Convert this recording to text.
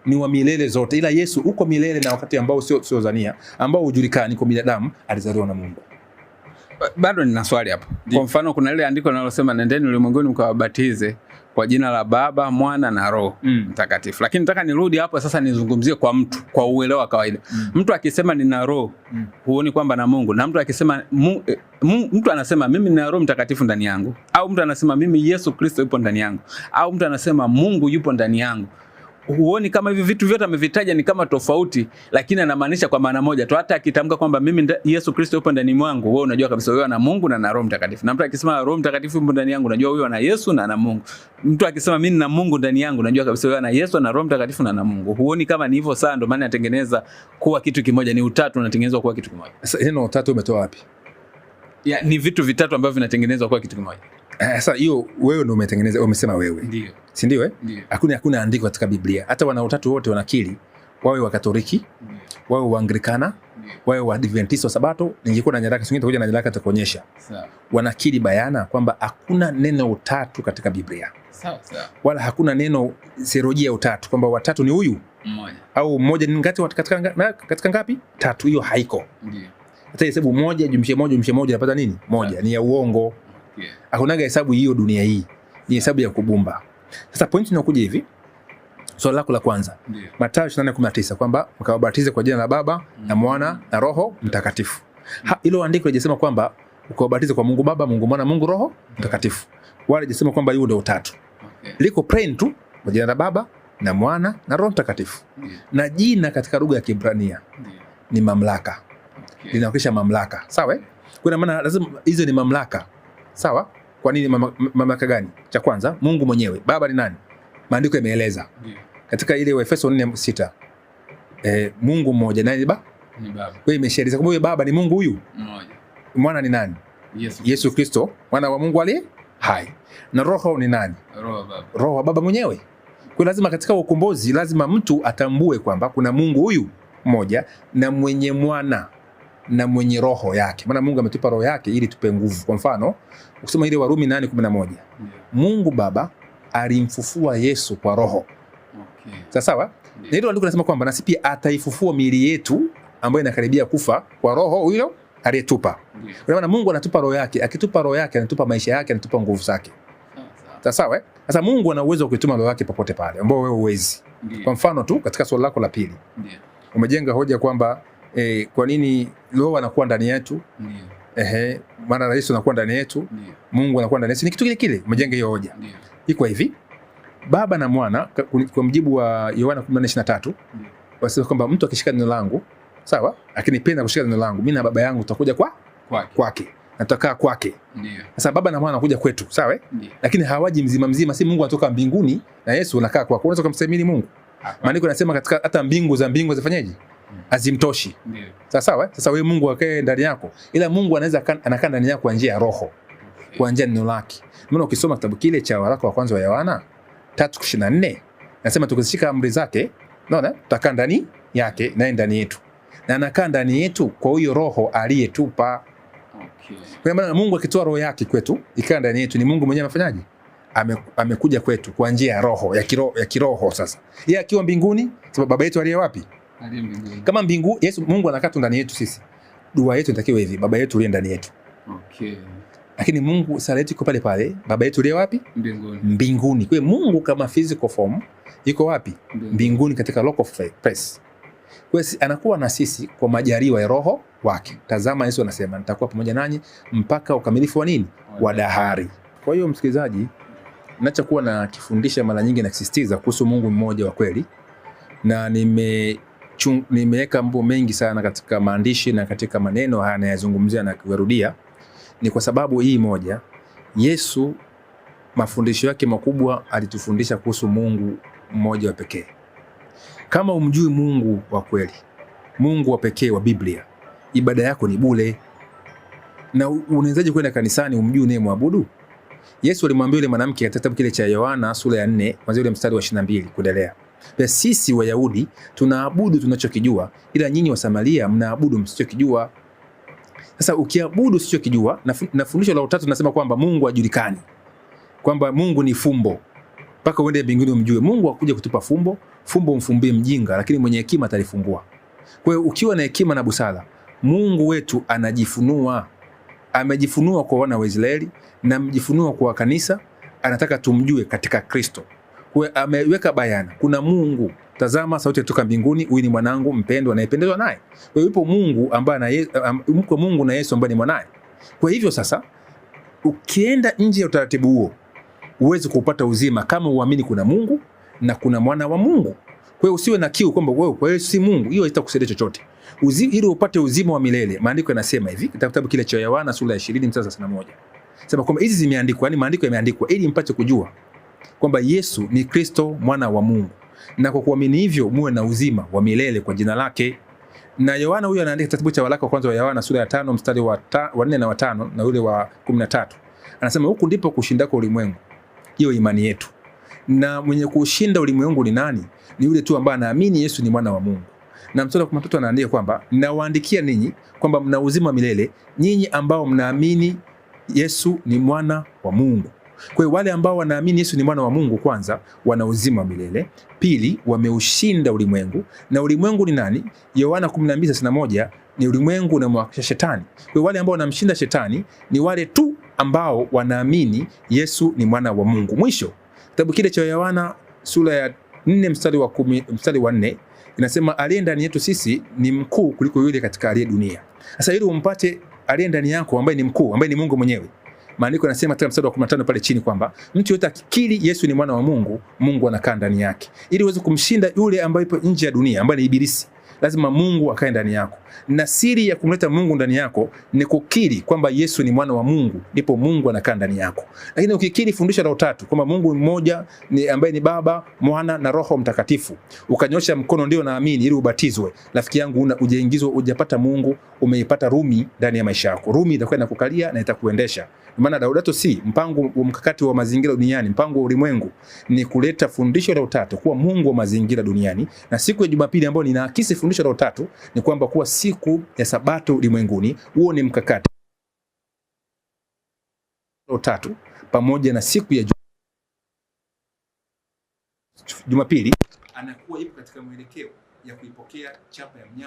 ni wa milele zote, ila Yesu uko milele na wakati ambao sio zania, ambao hujulikani kwa binadamu, alizaliwa na Mungu. Bado nina swali hapo. Kwa mfano kuna ile andiko linalosema nendeni ulimwenguni mkawabatize kwa jina la Baba, Mwana na Roho Mtakatifu. Lakini nataka nirudi hapo sasa nizungumzie kwa mtu, kwa uelewa wa kawaida. Mtu akisema nina roho, huoni kwamba na Mungu. Na mtu akisema mtu anasema mimi nina Roho Mtakatifu ndani yangu, au mtu anasema mimi Yesu Kristo yupo ndani yangu, au mtu anasema Mungu yupo ndani yangu. Huoni kama hivi vitu vyote amevitaja ni kama tofauti, lakini anamaanisha kwa maana moja tu? Hata akitamka kwamba mimi Yesu Kristo yupo ndani mwangu, wewe unajua kabisa wewe na Mungu na Roho Mtakatifu. Na mtu akisema Roho Mtakatifu yupo ndani yangu, unajua wewe na Yesu na Mungu. Mtu akisema mimi na Mungu ndani yangu, unajua kabisa wewe na Yesu na Roho Mtakatifu na Mungu. Huoni kama ni hivyo? Sana ndio maana anatengeneza kuwa kitu kimoja, ni utatu unatengenezwa kuwa kitu kimoja. Sasa neno utatu umetoa wapi? Ya, ni vitu vitatu ambavyo vinatengenezwa kuwa kitu kimoja. Sasa hiyo wewe ndio umetengeneza, umesema wewe. Ndio. Si ndio Hakuna andiko katika Biblia. Hata wana utatu wote wanakiri, wawe wa Katoliki, wawe wa Anglikana, wawe wa Adventista wa Sabato, ningekuwa na nyaraka zingine tutakuja na nyaraka tutakuonyesha. Sawa. Wanakiri bayana kwamba hakuna neno utatu katika Biblia. Sawa. Wala hakuna neno serojia utatu kwamba watatu ni huyu mmoja au mmoja ni ngati katika ngapi? Tatu. Hiyo haiko. Ndio. Hata hesabu moja jumlisha moja unapata nini? Moja. Ni ya uongo. Hakunaga hesabu hiyo dunia hii. Ni hesabu ya kubumba. Sasa point inakuja hivi. Swali lako la kwanza. Mathayo 28:19 kwamba mkawabatize kwa jina la Baba na Mwana na Roho Mtakatifu. Hilo andiko linasema kwamba ukawabatize kwa Mungu Baba, Mungu Mwana, Mungu Roho Mtakatifu. Wale linasema kwamba hiyo ndio utatu. Liko plain tu kwa jina la Baba na Mwana na Roho Mtakatifu. Na jina katika lugha ya Kiebrania ni mamlaka. Linawakilisha mamlaka. Sawa? Kwa maana lazima hizo ni mamlaka. Sawa? Kwa nini mamlaka gani? Cha kwanza, Mungu mwenyewe. Baba ni nani? Maandiko yameeleza. Katika ile Efeso 4:6. Mungu mmoja nani Baba? Ni Baba. Kwa hiyo imeshaeleza kwamba huyo Baba ni Mungu huyu mmoja. Mwana ni nani? Yesu Kristo, mwana wa Mungu aliye hai. Na Roho ni nani? Roho wa Baba mwenyewe. Kwa lazima katika ukombozi lazima mtu atambue kwamba kuna Mungu huyu mmoja na mwenye mwana na mwenye roho yake. Maana Mungu ametupa roho yake ili tupe nguvu. Kwa mfano, ukisoma ile Warumi 8:11. Mungu Baba alimfufua Yesu kwa roho. Sawa? Na hilo andiko linasema kwamba nasi pia ataifufua miili yetu ambayo inakaribia kufa kwa roho huyo aliyetupa. Kwa maana Mungu anatupa roho yake, akitupa roho yake anatupa maisha yake, anatupa nguvu zake. Sawa? Sasa Mungu ana uwezo wa kuituma roho yake popote pale ambao wewe huwezi. Kwa mfano tu katika swali lako la pili. Umejenga hoja kwamba kwa nini roho anakuwa ndani yetu? Maana Yesu anakuwa ndani yetu, Mungu anakuwa ndani yetu. Ni kitu kile kile. Umejenga hiyo hoja. Iko hivi. Baba na Mwana kwa mjibu wa Yohana 14:23 wasema kwamba mtu akishika neno langu, sawa? Akinipenda kushika neno langu, mimi na Baba yangu tutakuja kwake. Na tutakaa kwake. Sasa Baba na Mwana wanakuja kwetu, sawa? Lakini hawaji mzima, si Mungu anatoka mbinguni na Yesu anakaa kwako. Unaweza kumstahimili Mungu? Maandiko yanasema katika hata mbingu zifanyaje? Azimtoshi. Sawa? Sasa wewe Mungu akae ndani yako. Ila Mungu anaweza anakaa ndani yako kwa njia ya roho. Kwa njia neno lake. Maana ukisoma kitabu kile cha waraka wa kwanza wa Yohana 3:24 nasema tukizishika amri zake, unaona? Tutakaa ndani yake naye ndani yetu. Na anakaa ndani yetu kwa huyo roho aliyetupa. Kwa maana Mungu akitoa roho yake kwetu, ikaa ndani yetu, ni Mungu mwenyewe amefanyaje? Amekuja kwetu kwa njia ya roho, ya kiroho sasa. Yeye akiwa mbinguni, sababu Baba yetu aliye wapi? Kama mbingu, Mungu anakaa tu ndani yetu sisi. Dua yetu inatakiwa hivi, Baba yetu aliye ndani yetu. Lakini Mungu sala yetu iko pale pale, Baba yetu aliye wapi? Mbinguni. Kwa hiyo Mungu kama physical form yuko wapi? Mbinguni katika local place. Kwa hiyo anakuwa na sisi kwa majaliwa ya roho wake. Tazama Yesu anasema nitakuwa pamoja nanyi mpaka ukamilifu wa nini? Wa dahari. Kwa hiyo msikilizaji, ninachokuwa na kifundisha mara nyingi na kusisitiza kuhusu Mungu mmoja wa kweli, na nimeweka mambo mengi sana katika maandishi na katika maneno haya yanayozungumzia na kurudia, ni kwa sababu hii moja. Yesu mafundisho yake makubwa alitufundisha kuhusu Mungu mmoja wa pekee. Kama umjui Mungu wa kweli, Mungu wa pekee wa Biblia, ibada yako ni bure. Na unawezaje kwenda kanisani umjui naye muabudu? Yesu alimwambia yule mwanamke katika kitabu kile cha Yohana sura ya 4 kuanzia ule mstari wa 22 kuendelea. Pia sisi Wayahudi tunaabudu tunachokijua, ila nyinyi wa Samaria mnaabudu msichokijua. Sasa ukiabudu usichokijua, na fundisho la utatu tunasema kwamba Mungu hajulikani. Kwamba Mungu ni fumbo. Mpaka uende mbinguni umjue. Mungu hakuja kutupa fumbo, fumbo mfumbie mjinga, lakini mwenye hekima atalifumbua. Kwa hiyo ukiwa na hekima na busara, Mungu wetu anajifunua. Amejifunua kwa wana wa Israeli na amejifunua kwa kanisa, anataka tumjue katika Kristo. Kwa hiyo ameweka bayana, kuna Mungu. Tazama sauti kutoka mbinguni, huyu ni mwanangu mpendwa anayependezwa naye. Kwa hiyo yupo Mungu ambaye yupo Mungu na Yesu ambaye ni mwanae. Kwa hivyo sasa ukienda nje ya utaratibu huo, uweze kupata uzima kama uamini kuna Mungu na kuna mwana wa Mungu. Kwa hiyo usiwe na kiu kwamba wewe kwa hiyo si Mungu, hiyo haitakusaidia chochote. Ili upate uzima wa milele, maandiko yanasema hivi, kitabu kile cha Yohana sura ya 20 mstari 31. Sema kwamba hizi zimeandikwa, yani maandiko yameandikwa ili mpate kujua kwamba Yesu ni Kristo mwana wa Mungu, na kwa kuamini hivyo muwe na uzima wa milele kwa jina lake. Na Yohana huyo anaandika kitabu cha waraka wa kwanza wa Yohana sura ya 5 mstari wa 4 na wa 5 na ule wa 13. Anasema huku ndipo kushinda kwa ulimwengu, hiyo imani yetu. Na mwenye kushinda ulimwengu ni nani? Ni yule tu ambaye anaamini Yesu ni mwana wa Mungu. Na mtoto kwa mtoto anaandika kwamba nawaandikia ninyi kwamba mna uzima milele, nyinyi ambao mnaamini Yesu ni mwana wa Mungu. Kwa hiyo wale ambao wanaamini Yesu ni mwana wa Mungu, kwanza wana uzima wa milele, pili wameushinda ulimwengu. Na ulimwengu ni nani? Yohana 12:1 ni ulimwengu unamwakilisha shetani. Kwa hiyo wale ambao wanamshinda shetani ni wale tu ambao wanaamini Yesu ni mwana wa Mungu. Mwisho kitabu kile cha Yohana sura ya 4 mstari wa 4 inasema aliye ndani yetu sisi ni mkuu kuliko yule katika aliye dunia. Sasa ili umpate aliye ndani yako ambaye ni mkuu, ambaye ni Mungu mwenyewe, maandiko yanasema katika mstari wa 15 pale chini kwamba mtu yote akikiri Yesu ni mwana wa Mungu, Mungu anakaa ndani yake. Ili uweze kumshinda yule ambaye yupo nje ya dunia, ambaye ni ibilisi, lazima Mungu akae ndani yako. Na siri ya kumleta Mungu ndani yako ni kukiri kwamba Yesu ni mwana wa Mungu, ndipo Mungu anakaa ndani yako. Lakini ukikiri fundisho la utatu kwamba Mungu mmoja ni ambaye ni Baba, Mwana na Roho Mtakatifu, ukanyosha mkono ndio naamini ili ubatizwe, rafiki yangu ujaingizwa, ujapata Mungu, umeipata Rumi ndani ya maisha yako. Rumi itakuwa inakukalia na itakuendesha. Maana Laudato Si, mpango wa mkakati wa mazingira duniani, mpango wa ulimwengu ni kuleta fundisho la utatu, kuwa Mungu wa mazingira duniani. Na siku ya Jumapili ambayo ninaakisi fundisho la utatu ni kwamba kuwa siku ya Sabato ulimwenguni. Huo ni mkakati la utatu, pamoja na siku ya Jumapili anakuwa ipo katika mwelekeo ya kuipokea chapa ya mnyama.